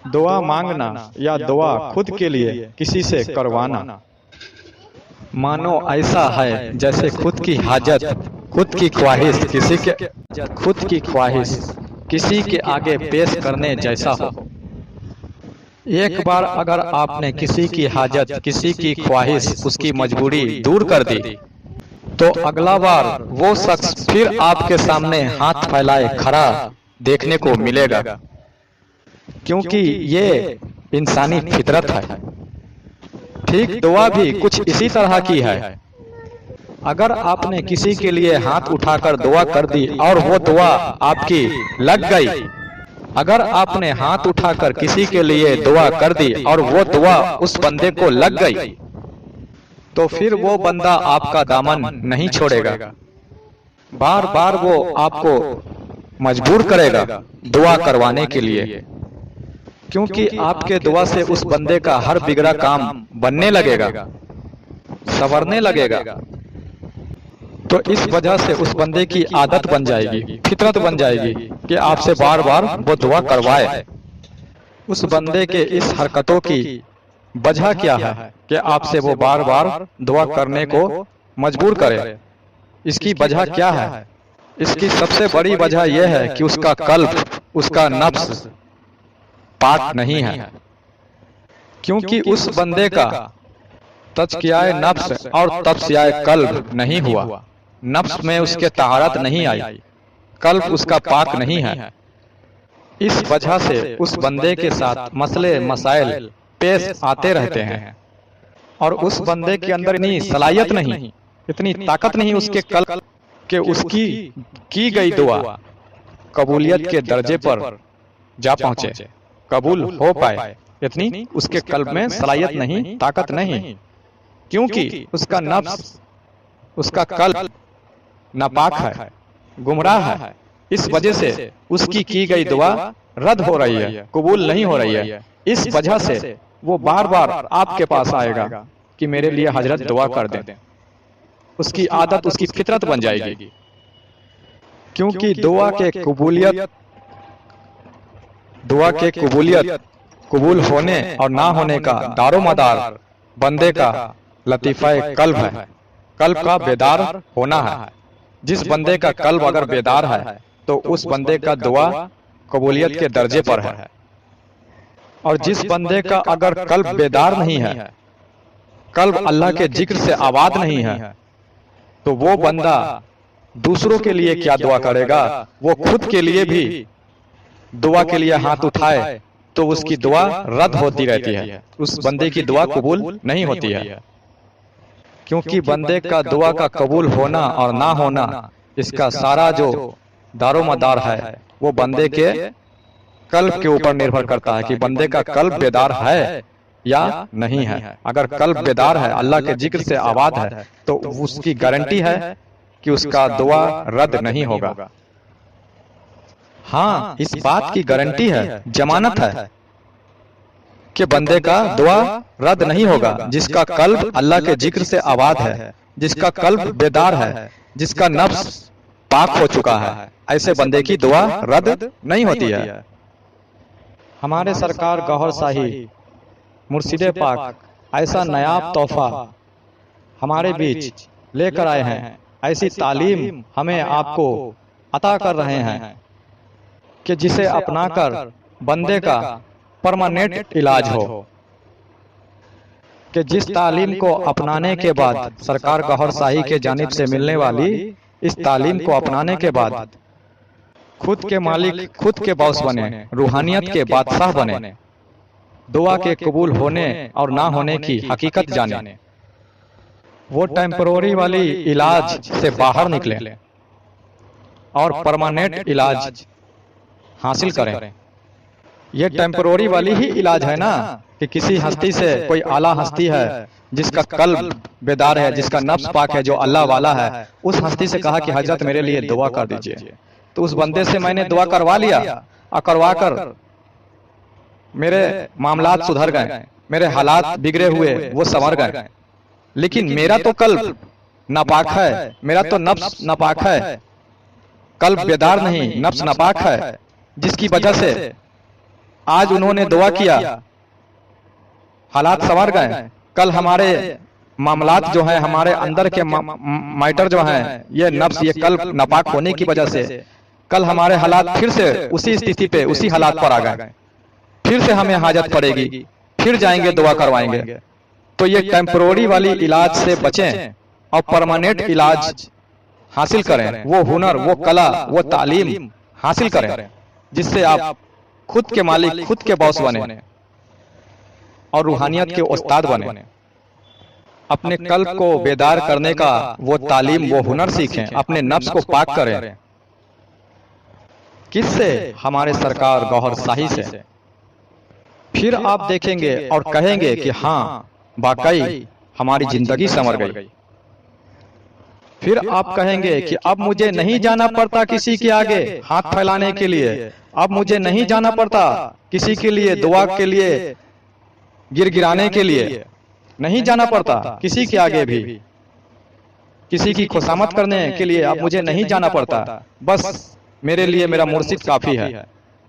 دعا مانگنا یا دعا خود کے لیے کسی سے کروانا مانو ایسا ہے جیسے خود کی حاجت خود کی خواہش کسی کے آگے پیش کرنے جیسا ہو۔ ایک بار اگر آپ نے کسی کی حاجت کسی کی خواہش اس کی مجبوری دور کر دی تو اگلا بار وہ شخص پھر آپ کے سامنے ہاتھ پھیلائے کھڑا دیکھنے کو ملے گا، کیونکہ یہ انسانی فطرت ہے۔ ٹھیک دعا بھی کچھ اسی طرح کی ہے۔ اگر آپ نے کسی کے لیے ہاتھ اٹھا کر دعا کر دی اور وہ دعا آپ کی لگ گئی، اگر آپ نے ہاتھ اٹھا کر کسی کے لیے دعا کر دی اور وہ دعا اس بندے کو لگ گئی تو پھر وہ بندہ آپ کا دامن نہیں چھوڑے گا، بار بار وہ آپ کو مجبور کرے گا دعا کروانے کے لیے، کیونکہ آپ کے دعا سے اس بندے کا ہر بگڑا کام بننے لگے گا، سنورنے لگے گا۔ تو اس وجہ سے اس بندے کی عادت بن جائے گی، فطرت بن جائے گی کہ آپ سے بار بار وہ دعا کروائے۔ اس بندے کے اس حرکتوں کی وجہ کیا ہے کہ آپ سے وہ بار بار دعا کرنے کو مجبور کرے؟ اس کی وجہ کیا ہے؟ اس کی سب سے بڑی وجہ یہ ہے کہ اس کا قلب، اس کا نفس پاک نہیں ہے، کیونکہ اس بندے کا تزکیہ نفس اور تزکیہ قلب نہیں ہوا، نفس میں اس کے طہارت نہیں آئی، قلب اس کا پاک نہیں ہے۔ اس وجہ سے اس بندے کے ساتھ مسئلے مسائل پیش آتے رہتے ہیں، اور اس بندے کے اندر اتنی صلاحیت نہیں، اتنی طاقت نہیں اس کے قلب کہ اس کی گئی دعا قبولیت کے درجے پر جا پہنچے، قبول ہو پائے۔ اتنی اس کے قلب میں صلاحیت نہیں، طاقت نہیں، کیونکہ اس کا نفس، اس کا قلب ناپاک ہے، گمراہ ہے۔ اس وجہ سے اس کی گئی دعا رد ہو رہی ہے، قبول نہیں ہو رہی ہے۔ اس وجہ سے وہ بار بار آپ کے پاس آئے گا کہ میرے لیے حضرت دعا کر دیں۔ اس کی عادت، اس کی فطرت بن جائے گی، کیونکہ دعا کے قبولیت قبول ہونے اور نہ ہونے کا دار و مدار بندے کا لطیفہ قلب ہے، قلب کا بیدار ہونا ہے۔ جس بندے کا قلب اگر بیدار ہے تو اس بندے کا دعا قبولیت کے درجے پر ہے، اور جس بندے کا اگر قلب بیدار نہیں ہے، قلب اللہ کے ذکر سے آباد نہیں ہے، تو وہ بندہ دوسروں کے لیے کیا دعا کرے گا؟ وہ خود کے لیے بھی دعا کے لیے ہاتھ اٹھائے تو اس کی دعا رد ہوتی رہتی ہے، اس بندے کی دعا قبول نہیں ہوتی ہے، کیونکہ بندے کا دعا کا قبول ہونا اور نہ ہونا، اس کا سارا جو دار و مدار ہے وہ بندے کے قلب کے اوپر نربھر کرتا ہے کہ بندے کا قلب بیدار ہے یا نہیں ہے۔ اگر قلب بیدار ہے، اللہ کے ذکر سے آباد ہے، تو اس کی گارنٹی ہے کہ اس کا دعا رد نہیں ہوگا۔ ہاں، اس بات کی گارنٹی ہے، ضمانت ہے کہ بندے کا دعا رد نہیں ہوگا جس کا قلب اللہ کے ذکر سے آباد ہے، جس کا قلب بیدار ہے، جس کا نفس پاک ہو چکا ہے، ایسے بندے کی دعا رد نہیں ہوتی ہے۔ ہمارے سرکار گوہر شاہی مرشد پاک ایسا نایاب تحفہ ہمارے بیچ لے کر آئے ہیں، ایسی تعلیم ہمیں آپ کو عطا کر رہے ہیں کہ جسے اپنا کر بندے کا پرماننٹ علاج ہو، کہ جس تعلیم کو اپنانے کے بعد سرکار گوہر شاہی کے جانب سے ملنے والی اس تعلیم کو اپنانے کے بعد خود کے مالک، خود کے باس بنے، روحانیت کے بادشاہ بنے، دعا کے قبول ہونے اور نہ ہونے کی حقیقت جانے، وہ ٹیمپروری والی علاج سے باہر نکلیں اور پرماننٹ علاج حاصل کریں۔ یہ ٹیمپروری والی ہی علاج ہے نا، کہ کسی ہستی سے، کوئی اعلیٰ ہستی ہے جس کا قلب بیدار ہے، جس کا نفس پاک ہے، جو اللہ والا ہے، اس ہستی سے کہا کہ حضرت میرے لیے دعا کر دیجئے، تو اس بندے سے میں نے دعا کروا لیا، اور کروا کر میرے معاملات سدھر گئے، میرے حالات بگڑے ہوئے وہ سنور گئے، لیکن میرا تو قلب ناپاک ہے، میرا تو نفس ناپاک ہے، قلب بیدار نہیں، نفس ناپاک ہے، جس کی وجہ سے آج انہوں نے دعا کیا، حالات سنور گئے، کل ہمارے معاملات جو ہیں، ہمارے اندر کے میٹر جو ہیں، یہ نفس، یہ قلب ناپاک ہونے کی وجہ سے کل ہمارے حالات پھر سے اسی استھتی پہ، اسی حالات پر آ گئے، پھر سے ہمیں حاجت پڑے گی، پھر جائیں گے دعا کروائیں گے۔ تو یہ ٹیمپروری والی علاج سے بچیں اور پرماننٹ علاج حاصل کریں، وہ ہنر، وہ کلا، وہ تعلیم حاصل کریں جس سے آپ خود کے مالک، خود کے باس بنے اور روحانیت کے استاد بنے۔ اپنے قلب کو بیدار کرنے کا وہ تعلیم، وہ ہنر سیکھیں، اپنے نفس کو پاک کریں۔ کس سے؟ ہمارے سرکار گوہر شاہی سے۔ پھر آپ دیکھیں گے اور کہیں گے کہ ہاں واقعی ہماری زندگی سنور گئی۔ پھر آپ کہیں گے کہ اب مجھے نہیں جانا پڑتا کسی کے آگے ہاتھ پھیلانے کے لیے، اب مجھے نہیں جانا پڑتا کسی کے لیے دعا کے لیے، گر گرانے کے لیے نہیں جانا پڑتا، کسی کے آگے بھی کسی کی خوشامد کرنے کے لیے اب مجھے نہیں جانا پڑتا۔ بس میرے لیے میرا مرشد کافی ہے،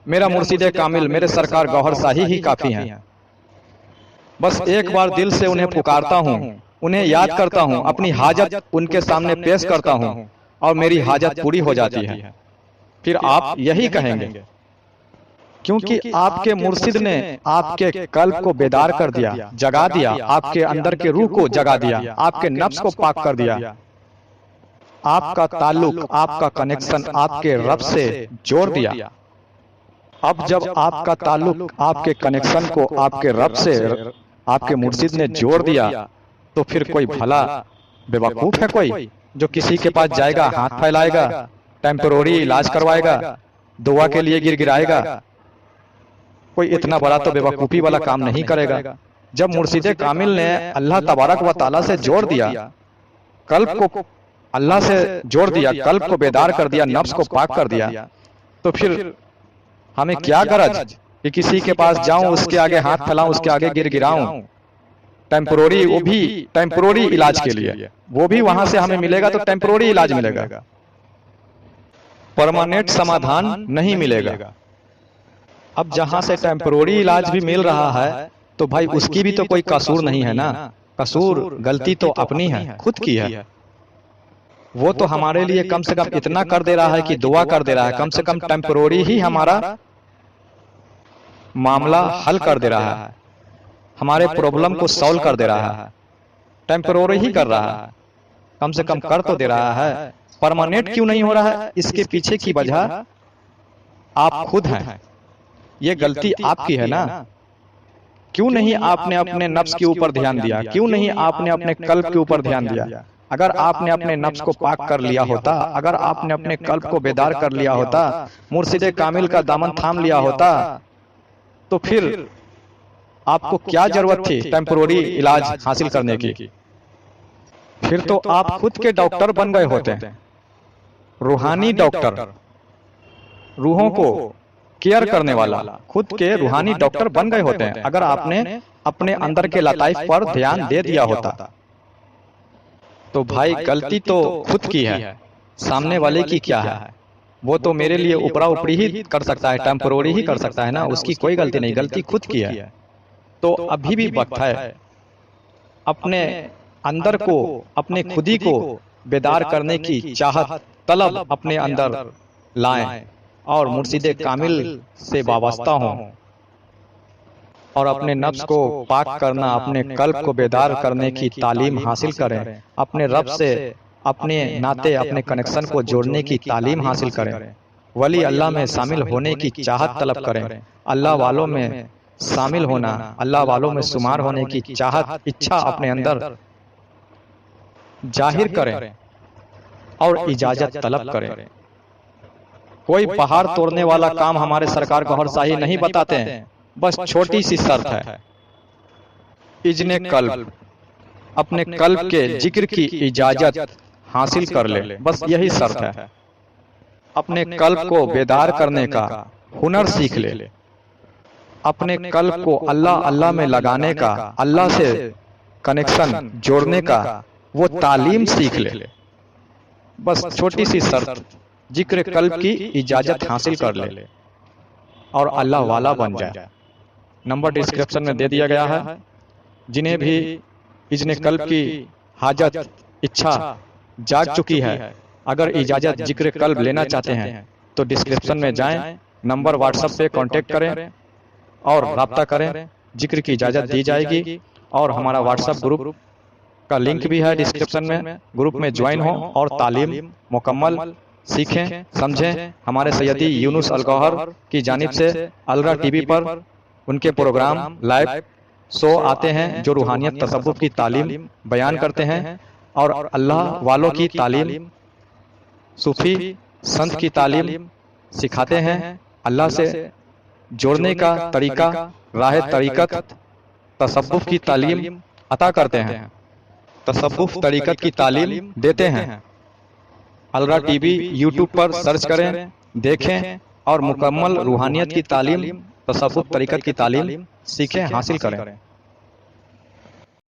میرا مرشد کامل، میرے سرکار گوہر شاہی ہی کافی ہیں۔ بس ایک بار دل سے انہیں پکارتا ہوں، انہیں یاد کرتا ہوں، اپنی حاجت ان کے سامنے پیش کرتا ہوں اور میری حاجت پوری ہو جاتی ہے۔ پھر آپ یہی کہیں گے، کیونکہ آپ کے مرشد نے آپ کے قلب کو بیدار کر دیا، جگا دیا، آپ کے اندر کے روح کو جگا دیا، آپ کے نفس کو پاک کر دیا، آپ کا تعلق، آپ کا کنیکشن آپ کے رب سے جوڑ دیا۔ اب جب آپ کا تعلق، آپ کے کنیکشن کو آپ کے رب سے، آپ کے مرشد نے جوڑ دیا، تو پھر کوئی بھلا بیوقوف ہے کوئی جو کسی کے پاس جائے گا، ہاتھ پھیلائے گا، ٹیمپروری علاج کروائے گا، دعا کے لیے گر گرائے گا؟ کوئی اتنا بڑا تو بیوقوفی والا کام نہیں کرے گا۔ جب مرشد کامل نے اللہ تبارک و تعالیٰ سے جوڑ دیا، قلب کو اللہ سے جوڑ دیا، قلب کو بیدار کر دیا، نفس کو پاک کر دیا، تو پھر ہمیں کیا غرض کہ کسی کے پاس جاؤں، اس کے آگے ہاتھ پھیلاؤں، اس کے آگے گر گراؤں؟ ٹیمپروری، وہ بھی ٹیمپروری علاج کے لیے، وہ بھی وہاں سے ہمیں ملے گا تو ٹیمپروری علاج ملے گا، پرماننٹ سمادھان نہیں ملے گا۔ اب جہاں سے ٹیمپروری علاج بھی مل رہا ہے تو بھائی اس کی بھی تو کوئی قصور نہیں ہے نا، قصور، غلطی تو اپنی ہے، خود کی ہے۔ وہ تو ہمارے لیے کم سے کم اتنا کر دے رہا ہے کہ دعا کر دے رہا ہے، کم سے کم ٹیمپروری ہی ہمارا معاملہ حل کر دے رہا ہے، ہمارے پرابلم کو سالو کر دے رہا ہے، ٹیمپروری ہی کر رہا ہے، کم سے کم کر تو دے رہا ہے۔ پرماننٹ کیوں نہیں ہو رہا ہے؟ اس کے پیچھے کی وجہ آپ خود ہیں، یہ غلطی آپ کی ہے نا۔ کیوں نہیں آپ نے اپنے نفس کے اوپر دھیان دیا؟ کیوں نہیں آپ نے اپنے قلب کے اوپر دھیان دیا؟ اگر آپ نے اپنے نفس کو پاک کر لیا ہوتا، اگر آپ نے اپنے قلب کو بیدار کر لیا ہوتا، مرشد کامل کا دامن تھام لیا ہوتا، تو پھر آپ کو کیا ضرورت تھی ٹیمپروری علاج حاصل کرنے کی؟ پھر تو آپ خود کے ڈاکٹر بن گئے ہوتے، روحانی ڈاکٹر، روحوں کو کیئر کرنے والا، خود کے روحانی ڈاکٹر بن گئے ہوتے ہیں اگر آپ نے اپنے اندر کے لطائف پر دھیان دے دیا ہوتا۔ تو بھائی غلطی تو خود کی ہے، سامنے والے کی کیا ہے؟ وہ تو میرے لیے اوپرا اوپری ہی کر سکتا ہے، ٹیمپروری ہی کر سکتا ہے نا، اس کی کوئی غلطی نہیں، غلطی خود کی ہے۔ تو ابھی بھی وقت ہے، اپنے اندر کو، اپنے خودی کو بیدار کرنے کی چاہت، طلب اپنے اندر لائیں اور مرشد کامل سے وابستہ ہوں اور اپنے نفس کو پاک کرنا، اپنے قلب کو بیدار کرنے کی تعلیم حاصل کریں، اپنے رب سے اپنے ناطے، اپنے کنیکشن کو جوڑنے کی تعلیم حاصل کریں، ولی اللہ میں شامل ہونے کی چاہت طلب کریں، اللہ والوں میں شامل ہونا، اللہ والوں میں شمار ہونے کی چاہت، اچھا اپنے اندر ظاہر کریں اور اجازت طلب کریں۔ کوئی پہاڑ توڑنے والا کام ہمارے سرکار گوہر شاہی نہیں بتاتے ہیں، بس چھوٹی سی شرط ہے، اذن قلب، اپنے قلب کے ذکر کی اجازت حاصل کر لے، بس یہی شرط ہے۔ اپنے قلب کو بیدار کرنے کا ہنر سیکھ لے، اپنے قلب کو اللہ اللہ میں لگانے کا، اللہ سے کنیکشن جوڑنے کا وہ تعلیم سیکھ لے، بس چھوٹی سی شرط، ذکر قلب کی اجازت حاصل کر لے۔ اور اللہ والا بن جائے۔ نمبر ڈسکرپشن میں دے دیا گیا ہے۔ جنہیں بھی اذن قلب کی حاجت اچھا جاگ چکی ہے، اگر اجازت ذکر قلب لینا چاہتے ہیں تو ڈسکرپشن میں جائیں، نمبر واٹس ایپ پہ کانٹیکٹ کریں اور رابطہ کریں، ذکر کی اجازت دی جائے گی۔ اور ہمارا واٹس ایپ گروپ کا لنک بھی ہے ڈسکرپشن میں، گروپ میں جوائن ہوں اور تعلیم مکمل سیکھیں سمجھیں۔ ہمارے سیدی یونس الگوہر کی جانب سے الرا ٹی وی پر ان کے پروگرام لائیو شو آتے ہیں جو روحانیت تصوف کی تعلیم بیان کرتے ہیں اور اللہ والوں کی تعلیم، صوفی سنت کی تعلیم سکھاتے ہیں، اللہ سے جوڑنے کا طریقہ، راہ طریقت، تصوف کی تعلیم عطا کرتے ہیں، تصوف طریقت کی تعلیم دیتے ہیں۔ الرا ٹی وی یوٹیوب پر سرچ کریں، دیکھیں اور مکمل روحانیت کی تعلیم، تصوف طریقت کی تعلیم سیکھیں، حاصل کریں۔